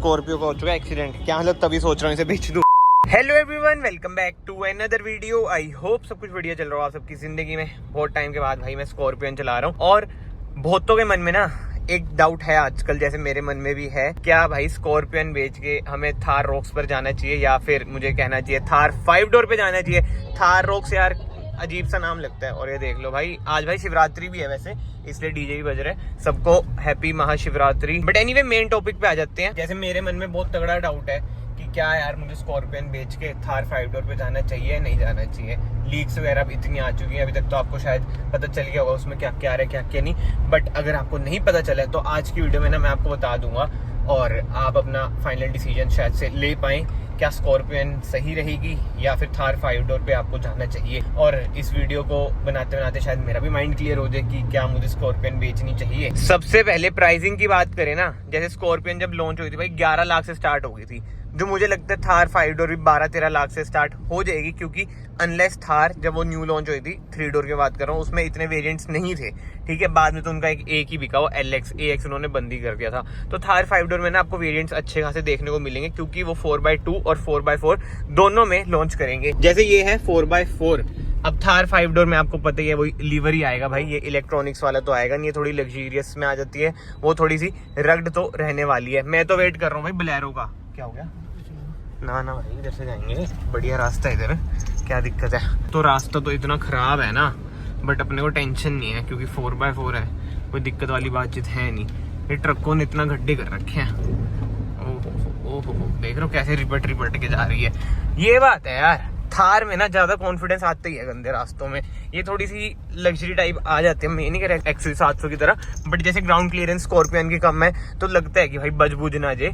Scorpio का हो चुका है एक्सीडेंट। क्या मतलब तभी सोच रहा हूँ इसे बेच दूँ। Hello everyone, welcome back to another video. I hope सब कुछ बढ़िया चल रहा हो आप सबकी जिंदगी में। बहुत टाइम के बाद भाई मैं स्कॉर्पियो चला रहा हूँ और बहुतों के मन में ना एक डाउट है आजकल, जैसे मेरे मन में भी है, क्या भाई स्कॉर्पियन बेच के हमें थार रॉक्स पर जाना चाहिए या फिर मुझे कहना चाहिए थार 5 डोर पे जाना चाहिए। थार रॉक्स यार अजीब सा नाम लगता है। और ये देख लो भाई, आज भाई शिवरात्रि भी है वैसे, इसलिए डीजे भी बज रहे हैं। सबको happy Mahashivratri. But anyway main topic पे आ जाते हैं। जैसे मेरे मन में बहुत तगड़ा डाउट है कि क्या यार मुझे स्कॉर्पियन बेच के थार 5 डोर पे जाना चाहिए नहीं जाना चाहिए। लीक्स वगैरह अब इतनी आ चुकी है, अभी तक तो आपको शायद पता चल गया होगा उसमें क्या क्या है क्या क्या नहीं। बट अगर आपको नहीं पता चला है तो आज की वीडियो में ना मैं आपको बता दूंगा और आप अपना फाइनल डिसीजन शायद से ले पाएं, क्या स्कॉर्पियन सही रहेगी या फिर थार 5 डोर पे आपको जाना चाहिए। और इस वीडियो को बनाते बनाते शायद मेरा भी माइंड क्लियर हो जाए कि क्या मुझे स्कॉर्पियन बेचनी चाहिए। सबसे पहले प्राइसिंग की बात करें ना, जैसे स्कॉर्पियन जब लॉन्च हुई थी भाई 11 लाख से स्टार्ट हो गई थी, जो मुझे लगता है थार 5 डोर भी 12-13 लाख से स्टार्ट हो जाएगी। क्योंकि अनलेस थार जब वो न्यू लॉन्च हुई थी 3 डोर की बात कर रहा हूँ, उसमें इतने वेरिएंट्स नहीं थे, ठीक है। बाद में तो उनका एक ही बिका, वो LX AX उन्होंने बंद ही कर दिया था। तो थार 5 डोर में ना आपको वेरिएंट्स अच्छे खासे देखने को मिलेंगे, क्योंकि वो 4x2 और 4x4 दोनों में लॉन्च करेंगे। जैसे ये है 4x4। अब थार 5 डोर में आपको पता ही है वही लीवर ही आएगा भाई, ये इलेक्ट्रॉनिक्स वाला तो आएगा नहीं, ये थोड़ी लग्जरियस में आ जाती है, वो थोड़ी सी रग्ड तो रहने वाली है। मैं तो वेट कर रहा हूँ भाई बोलेरो का। क्या हो गया? ना ना भाई इधर से जाएंगे, बढ़िया रास्ता है इधर, क्या दिक्कत है। तो रास्ता तो इतना खराब है ना, बट अपने को टेंशन नहीं है क्योंकि 4x4 है, कोई दिक्कत वाली बातचीत है नहीं। ये ट्रकों ने इतना गड्ढे कर रखे हैं, ओहो देख रहे हो कैसे रिपट के जा रही है। ये बात है यार, थार में ना ज्यादा कॉन्फिडेंस आता ही है गंदे रास्तों में, ये थोड़ी सी लग्जरी टाइप आ जाती है। मैं नहीं कह रहा XV 700 की तरह, बट जैसे ग्राउंड क्लियरेंस स्कॉर्पियन की कम है तो लगता है कि भाई बजबूझ ना जाए।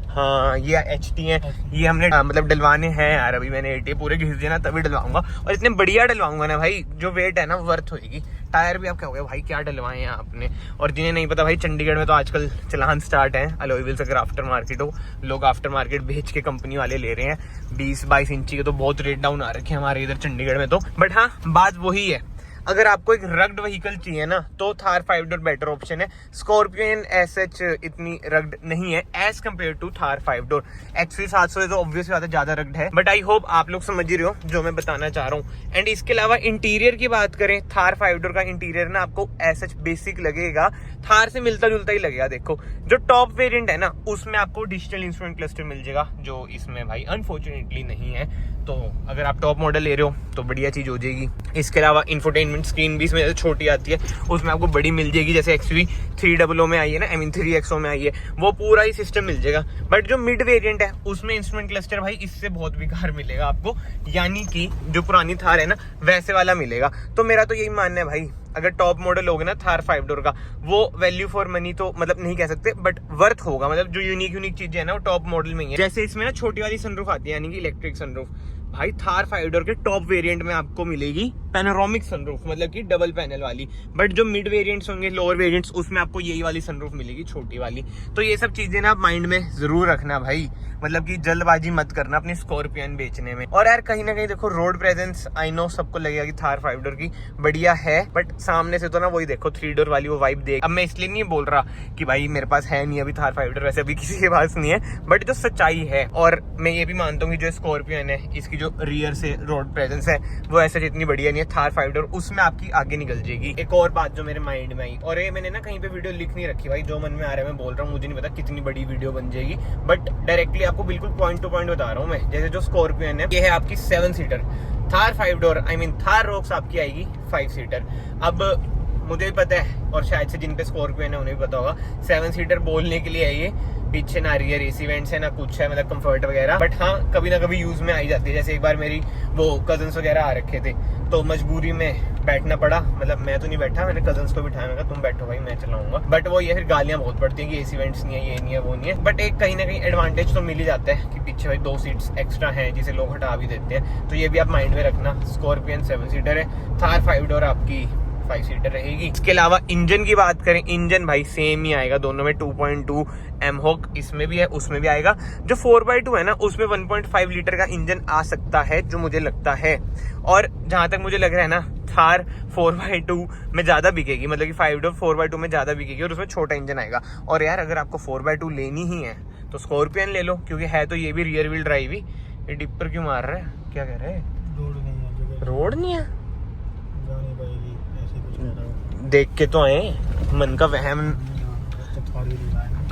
हाँ ये HT है, ये हमने मतलब डलवाने हैं यार। अभी मैंने AT पूरे घिस दिए ना तभी डलवाऊंगा, और इतने बढ़िया डलवाऊंगा ना भाई, जो वेट है ना वर्थ होगी। टायर भी आप क्या हो गया भाई, क्या डलवाए हैं आपने। और जिन्हें नहीं पता भाई, चंडीगढ़ में तो आजकल चलान स्टार्ट है अलॉय व्हील्स। अगर आफ्टर मार्केट हो, लोग आफ्टर मार्केट बेच के कंपनी वाले ले रहे हैं। 20-22 इंची के तो बहुत रेट डाउन आ रखे हैं हमारे इधर चंडीगढ़ में तो। बट हाँ बात वही है, अगर आपको एक रग्ड व्हीकल चाहिए ना तो थार 5 डोर बेटर ऑप्शन है। स्कॉर्पियन एसएच इतनी रग्ड नहीं है as compare to Thar 5 door. XV 700 तो ऑब्वियस ज्यादा रग्ड है, बट आई होप आप लोग समझ ही रहे हो जो मैं बताना चाह रहा हूँ। एंड इसके अलावा इंटीरियर की बात करें, थार 5 डोर का इंटीरियर ना आपको एसएच बेसिक लगेगा, थार से मिलता जुलता ही लगेगा। देखो जो टॉप वेरिएंट है ना उसमें आपको डिजिटल इंस्ट्रूमेंट क्लस्टर मिल जाएगा, जो इसमें भाई अनफॉर्चुनेटली नहीं है। तो अगर आप टॉप मॉडल ले रहे हो तो बढ़िया चीज हो जाएगी। इसके अलावा इंफोटेनमेंट स्क्रीन भी इसमें छोटी आती है, उसमें आपको बड़ी मिल जाएगी, जैसे XV 300 में आई है ना, I mean 3XO में आई है, वो पूरा ही सिस्टम मिल जाएगा। बट जो मिड वेरिएंट है उसमें इंस्ट्रूमेंट क्लस्टर भाई इससे बहुत बेकार मिलेगा आपको, यानी कि जो पुरानी थार है ना वैसे वाला मिलेगा। तो मेरा तो यही मानना है भाई, अगर टॉप मॉडल होगा ना थार 5 डोर का, वो वैल्यू फॉर मनी तो मतलब नहीं कह सकते, बट वर्थ होगा। मतलब जो यूनिक चीजें है ना वो टॉप मॉडल में ही है। जैसे इसमें ना छोटी वाली सनरूफ आती है, यानी कि इलेक्ट्रिक सनरूफ, भाई थार 5 डोर के टॉप वेरिएंट में आपको मिलेगी पैनोरामिक सनरूफ, मतलब कि डबल पैनल वाली। बट जो मिड वेरिएंट्स होंगे, लोअर वेरिएंट्स, उसमें आपको यही वाली सनरूफ मिलेगी, छोटी वाली। तो ये सब चीजें ना आप माइंड में जरूर रखना भाई, मतलब कि जल्दबाजी मत करना अपनी स्कॉर्पियन बेचने में। और यार कहीं ना कहीं देखो रोड प्रेजेंस आई नो सबको लगेगा कि थार 5 डोर की बढ़िया है, बट सामने से तो ना वही देखो 3 डोर वाली वो वाइब दे। अब मैं इसलिए नहीं बोल रहा कि भाई मेरे पास है नहीं अभी थार 5 डोर, वैसे अभी किसी के पास नहीं है, बट जो सच्चाई है। और मैं ये भी मानता हूँ कि जो स्कॉर्पियन है इसकी जो रियर से रोड प्रेजेंस है वो ऐसे जितनी बढ़िया नहीं है थार 5 डोर, उसमें आपकी आगे निकल जाएगी। एक और बात जो मेरे माइंड में आई, और ये मैंने ना कहीं पे वीडियो लिख नहीं रखी भाई, जो मन में आ रहा है मैं बोल रहा हूँ, मुझे नहीं पता कितनी बड़ी वीडियो बन जाएगी, बट डायरेक्टली आपको बिल्कुल पॉइंट टू पॉइंट बता रहा हूँ मैं। जैसे जो स्कॉर्पियन है ये है आपकी 7 seater, Thar 5 door I mean Thar rocks आपकी आएगी 5 सीटर। अब मुझे भी पता है और शायद से जिन पे स्कॉर्पियन है उन्हें भी पता होगा, 7 सीटर बोलने के लिए है ये, पीछे ना रियर AC वेंट्स है ना कुछ है, मतलब कंफर्ट वगैरह। बट हाँ कभी ना कभी यूज में आई जाती है। जैसे एक बार मेरी वो कजन्स वगैरह आ रखे थे तो मजबूरी में बैठना पड़ा, मतलब मैं तो नहीं बैठा, मैंने कजन्स को बिठाया, मैं कहा तुम बैठो भाई मैं चलाऊंगा। बट वो ये फिर गालियां बहुत पड़ती हैं कि AC वेंट्स नहीं है, ये नहीं है, वो नहीं है। बट एक कहीं ना कहीं एडवांटेज तो मिल ही जाता है कि पीछे भाई 2 सीट्स एक्स्ट्रा हैं जिसे लोग हटा भी देते हैं। तो ये भी आप माइंड में रखना, स्कॉर्पियन 7 सीटर है, थार 5 डोर आपकी 5 सीटर रहेगी। इसके अलावा इंजन की बात करें, इंजन भाई सेम ही आएगा दोनों में, 2.2 एमहॉक इसमें भी है उसमें भी आएगा। जो 4x2 है ना उसमें 1.5 लीटर का इंजन आ सकता है जो मुझे लगता है। और जहां तक मुझे लग रहा है ना थार 4x2 में ज्यादा बिकेगी, मतलब कि 5 डोर 4x2 में ज्यादा बिकेगी और उसमें छोटा इंजन आएगा। और यार अगर आपको 4x2 लेनी ही है तो स्कॉर्पियन ले लो, क्योंकि है तो ये भी रियर व्हील ड्राइव ही। ये डिपर क्यों मार रहा है, क्या कह रहे हैं? रोड नहीं है, जानी पड़ेगी, ऐसे कुछ कह रहा हूं। देख के तो आए, मन का वहम।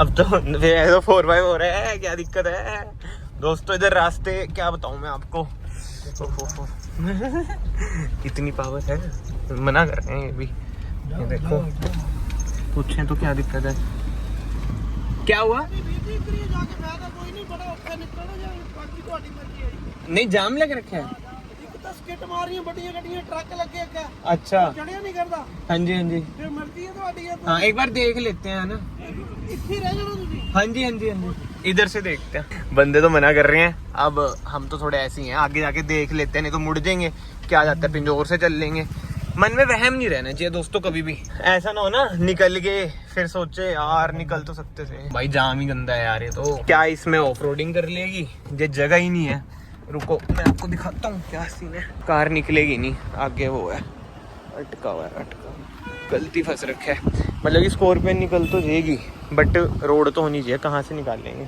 अब तो फिर 4x हो रहा है, क्या दिक्कत है दोस्तों? इधर रास्ते क्या बताऊं मैं आपको। इतनी पावर है, मना कर रहे हैं ये भी। ये देखो, पूछें तो क्या दिक्कत है, क्या हुआ? नहीं जाम लग रखा है। स्किट मार रही है, बड़ियां गड्डियां ट्रक लगे क्या? अच्छा, चढ़िया नहीं करता। हाँ जी हाँ जी, फिर मर्जी है ਤੁਹਾਡੀ है। हाँ एक बार देख लेते हैं ना। इतनी रह जाना तुझे। हाँ जी हाँ जी हाँ जी, इधर से देखते हैं। बंदे तो मना कर रहे हैं, अब हम तो थोड़े ऐसे ही हैं, आगे जाके देख लेते हैं, नहीं तो मुड़ जाएंगे। क्या जाता है, पिंजौर से चल लेंगे। मन में वहम नहीं रहना चाहिए दोस्तों कभी भी। ऐसा ना हो ना निकल के फिर सोचे यार निकल तो सकते थे। भाई जाम ही गंदा है यार ये तो। क्या इसमें ऑफ रोडिंग कर लेगी? ये जगह ही नहीं है। रुको मैं आपको दिखाता हूँ क्या सीन है। कार निकलेगी नहीं, आगे वो है अटका हुआ है, अटका गलती फंस रखा है। मतलब कि स्कॉर्पियन निकल तो जाएगी, बट रोड तो होनी चाहिए, कहाँ से निकाल लेंगे?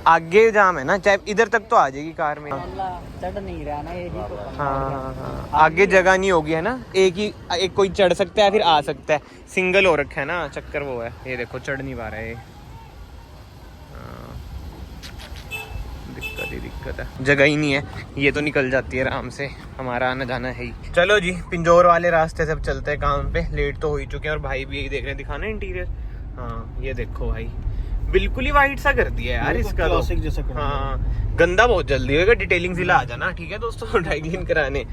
आगे जाम है ना, चाहे इधर तक तो आ जाएगी कार में। चढ़ नहीं रहा ना ये। हाँ, आगे जगह नहीं होगी है ना। एक कोई चढ़ सकता है फिर आ सकता है, सिंगल हो रखा है ना, चक्कर वो है। ये देखो चढ़ नहीं पा रहा है, दिक्कत है, जगह ही नहीं है। ये तो निकल जाती है आराम से, हमारा आना जाना है ही। चलो जी, पिंजौर वाले रास्ते से अब चलते हैं काम पे। लेट तो हो ही चुके हैं, और भाई भी यही देख रहे हैं। दिखाना इंटीरियर, हाँ ये देखो भाई, बिल्कुल ही वाइट सा कर दिया यार इसका तो। हाँ गंदा बहुत जल्दी होगा, डिटेलिंग जिला आ जाना ठीक है दोस्तों ड्राई क्लीन कराने।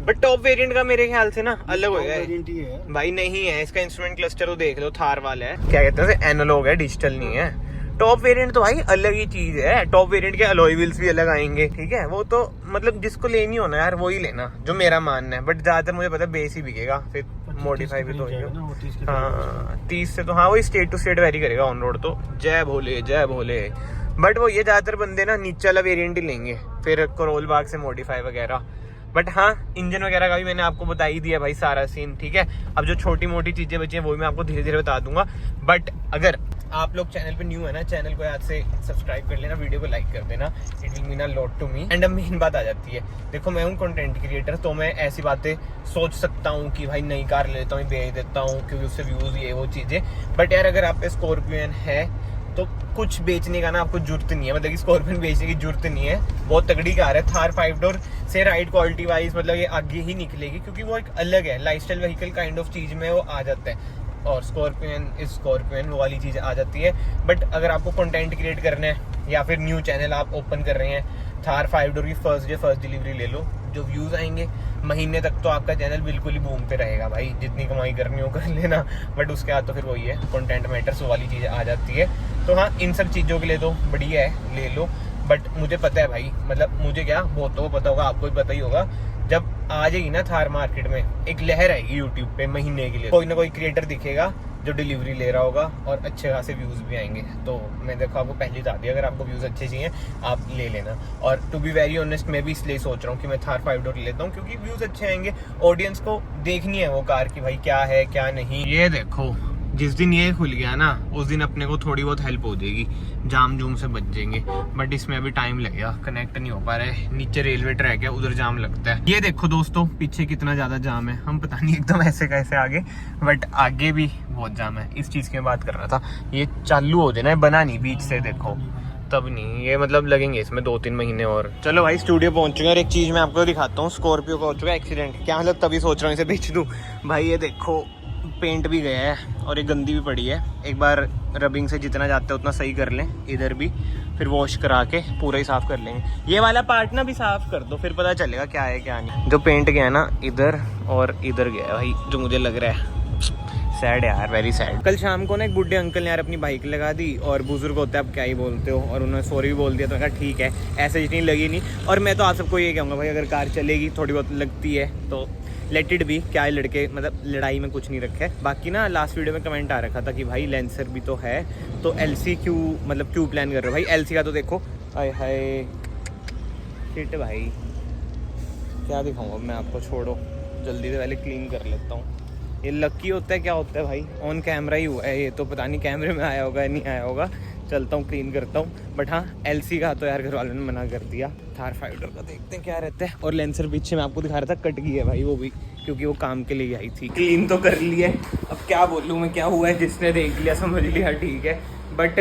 बट टॉप वेरिएंट का मेरे ख्याल से ना अलग होगा भाई। नहीं है, इसका इंस्ट्रूमेंट क्लस्टर तो देख लो, थार वाला है, क्या कहते हैं एनालॉग है, डिजिटल नहीं है। टॉप वेरिएंट तो भाई अलग ही चीज है। टॉप वेरिएंट के अलॉय व्हील्स भी अलग आएंगे, ठीक है। वो तो मतलब जिसको लेनी हो ना यार वो ही लेना, जो मेरा मानना है। बट ज्यादातर मुझे पता है बेस ही बिकेगा, फिर मॉडिफाई भी तो होगा। हाँ 30 से तो हाँ, वो स्टेट टू स्टेट वेरी करेगा ऑन रोड तो। जय भोले जय भोले। बट वो ये ज्यादातर बंदे ना नीचे वाला वेरिएंट ही लेंगे, फिर करोल बाग से मॉडिफाई वगैरह। बट हाँ इंजन वगैरह का भी मैंने आपको बता ही दिया भाई सारा सीन, ठीक है। अब जो छोटी मोटी चीजें बची हैं वो भी मैं आपको धीरे धीरे बता दूंगा। बट अगर आप लोग चैनल पे न्यू है ना, चैनल को याद से सब्सक्राइब कर लेना, वीडियो को लाइक कर देना, it will mean a lot to me. And अब मेन बात आ जाती है, देखो मैं हूँ कंटेंट क्रिएटर, तो मैं ऐसी बातें सोच सकता हूँ कि भाई नई कार ले लेता हूँ, बेच देता हूँ, क्योंकि उससे व्यूज ये वो चीजें। बट यार अगर आप पे स्कॉर्पियन है तो कुछ बेचने का ना आपको जरूरत नहीं है, मतलब कि स्कॉर्पियन बेचने की जरूरत नहीं है। बहुत तगड़ी कार है, थार 5 डोर से राइड क्वालिटी वाइज मतलब ये आगे ही निकलेगी, क्योंकि वो एक अलग है, लाइफस्टाइल व्हीकल काइंड ऑफ चीज में वो आ जाता है। और स्कॉर्पियन वो वाली चीज आ जाती है। बट अगर आपको कंटेंट क्रिएट करना है या फिर न्यू चैनल आप ओपन कर रहे हैं, थार 5 डोर की फर्स्ट डिलीवरी ले लो, जो व्यूज आएंगे महीने तक तो आपका चैनल बिल्कुल ही बूम पे रहेगा भाई। जितनी कमाई करनी हो कर लेना, बट उसके बाद तो फिर वही है, कंटेंट मैटर्स वाली चीज़ आ जाती है। तो हाँ इन सब चीज़ों के लिए तो बढ़िया है, ले लो। बट मुझे पता है भाई, मतलब मुझे क्या, बहुतों को पता होगा, आपको भी पता ही होगा, जब आ जाएगी ना थार मार्केट में एक लहर आएगी यूट्यूब पे महीने के लिए, कोई ना कोई क्रिएटर दिखेगा जो डिलीवरी ले रहा होगा और अच्छे खासे व्यूज भी आएंगे। तो मैं देखो आपको पहले बता दिया, अगर आपको व्यूज अच्छे चाहिए आप ले लेना। और टू बी वेरी ऑनेस्ट मैं भी इसलिए सोच रहा हूँ कि मैं थार 5 डोर ले लेता हूँ, क्योंकि व्यूज अच्छे आएंगे, ऑडियंस को देखनी है वो कार की भाई क्या है क्या नहीं। ये देखो जिस दिन ये खुल गया ना उस दिन अपने को थोड़ी बहुत हेल्प हो जाएगी, जाम जूम से बच जाएंगे। बट इसमें अभी टाइम लगेगा, कनेक्ट नहीं हो पा रहा है, नीचे रेलवे ट्रैक है, उधर जाम लगता है। ये देखो दोस्तों पीछे कितना ज्यादा जाम है, हम पता नहीं एकदम ऐसे कैसे आगे, बट आगे भी बहुत जाम है। इस चीज की मैं बात कर रहा था, ये चालू हो जाना है, बना नहीं बीच से देखो, तब नहीं, ये मतलब लगेंगे इसमें 2-3 महीने और। चलो भाई स्टूडियो पहुंच चुके हैं, और एक चीज मैं आपको दिखाता हूँ, स्कॉर्पियो का हो चुका है एक्सीडेंट। क्या मतलब तभी सोच रहा हूँ इसे बेच दूँ भाई। ये देखो पेंट भी गया है और ये गंदी भी पड़ी है। एक बार रबिंग से जितना जाते हैं उतना सही कर लें, इधर भी फिर वॉश करा के पूरा ही साफ कर लेंगे। ये वाला पार्ट ना भी साफ कर दो, फिर पता चलेगा क्या है क्या नहीं। जो पेंट गया है ना इधर और इधर गया है भाई, जो मुझे लग रहा है सैड यार, वेरी सैड। कल शाम को ना एक बुढ़े अंकल ने यार अपनी बाइक लगा दी, और बुजुर्ग होते हैं आप क्या ही बोलते हो, और उन्होंने सॉरी भी बोल दिया। तो कहा ठीक है, ऐसे जितनी लगी नहीं। और मैं तो आप सबको ये कहूँगा भाई, अगर कार चलेगी थोड़ी बहुत लगती है तो लेट इट बी, क्या है लड़के, मतलब लड़ाई में कुछ नहीं रखा है। बाकी ना लास्ट वीडियो में कमेंट आ रखा था कि भाई लेंसर भी तो है, तो एलसी क्यों, मतलब क्यों प्लान कर रहे हो भाई। एलसी का तो देखो, हाय हाय शिट भाई, क्या दिखाऊंगा मैं आपको, छोड़ो जल्दी से पहले क्लीन कर लेता हूँ। ये लकी होता है क्या होता है भाई, ऑन कैमरा ही हुआ है ये, तो पता नहीं कैमरे में आया होगा या नहीं आया होगा। चलता हूँ क्लीन करता हूँ। बट हाँ LC का तो यार घर वालों ने मना कर दिया। थार 5 का देखते हैं क्या रहता है। और लेंसर पीछे मैं आपको दिखा रहा था कट गई है भाई वो भी, क्योंकि वो काम के लिए आई थी। क्लीन तो कर लिया है, अब क्या बोलूँ मैं, क्या हुआ है जिसने देख लिया समझ लिया ठीक है। बट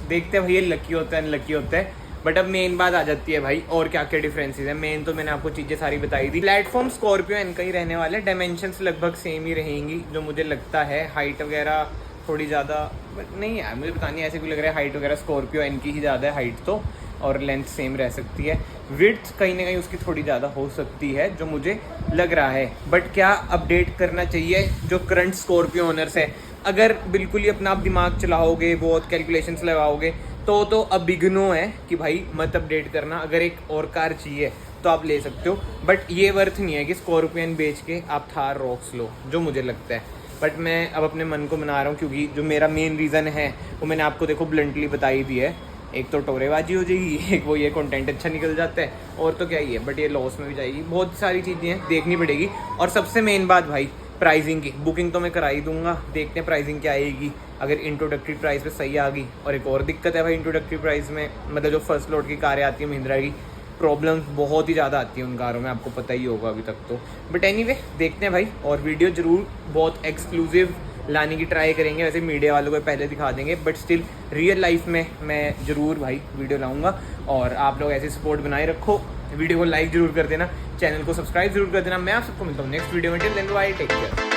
देखते हैं भाई, ये लकी होता है अनलकी होता है। बट अब मेन बात आ जाती है भाई, और क्या क्या डिफरेंसेस है। मेन तो मैंने आपको चीज़ें सारी बताई दी। प्लेटफॉर्म स्कॉर्पियो एन का ही रहने वाला है, डायमेंशंस लगभग सेम ही रहेंगी जो मुझे लगता है। हाइट वगैरह थोड़ी ज़्यादा, बट नहीं यार मुझे पता नहीं ऐसे भी लग रहा है हाइट वगैरह स्कॉर्पियो एन की ही ज़्यादा है हाइट तो, और लेंथ सेम रह सकती है। विड्थ कहीं ना कहीं उसकी थोड़ी ज़्यादा हो सकती है जो मुझे लग रहा है। बट क्या अपडेट करना चाहिए जो करंट स्कॉर्पियो ओनर्स है, अगर बिल्कुल ही अपना आप दिमाग चलाओगे, बहुत कैलकुलेशंस लगाओगे तो अब बिगनो है कि भाई मत अपडेट करना। अगर एक और कार चाहिए तो आप ले सकते हो, बट ये वर्थ नहीं है कि स्कॉर्पियन बेच के आप थार रॉक्स लो, जो मुझे लगता है। बट मैं अब अपने मन को मना रहा हूँ, क्योंकि जो मेरा मेन रीज़न है वो मैंने आपको देखो ब्लंटली बता ही दी है। एक तो टोरेबाजी हो जाएगी, एक वो ये कंटेंट अच्छा निकल जाता है, और तो क्या ही है, बट ये लॉस में भी जाएगी। बहुत सारी चीज़ें हैं देखनी पड़ेगी। और सबसे मेन बात भाई प्राइसिंग की, बुकिंग तो मैं करा ही दूंगा, देखते हैं प्राइसिंग क्या आएगी। अगर इंट्रोडक्टरी प्राइस पे सही आ गई, और एक और दिक्कत है भाई इंट्रोडक्टरी प्राइस में, मतलब जो फर्स्ट लोड की कारें आती है महिंद्रा की, प्रॉब्लम्स बहुत ही ज़्यादा आती है उन कारों में, आपको पता ही होगा अभी तक तो। बट एनीवे देखते हैं भाई, और वीडियो जरूर बहुत एक्सक्लूसिव लाने की ट्राई करेंगे। वैसे मीडिया वालों को पहले दिखा देंगे, बट स्टिल रियल लाइफ में मैं ज़रूर भाई वीडियो लाऊंगा। और आप लोग ऐसे सपोर्ट बनाए रखो, वीडियो को लाइक जरूर कर देना, चैनल को सब्सक्राइब जरूर कर देना। मैं आप सबको मिलता हूँ नेक्स्ट वीडियो में। Till then bye, take care.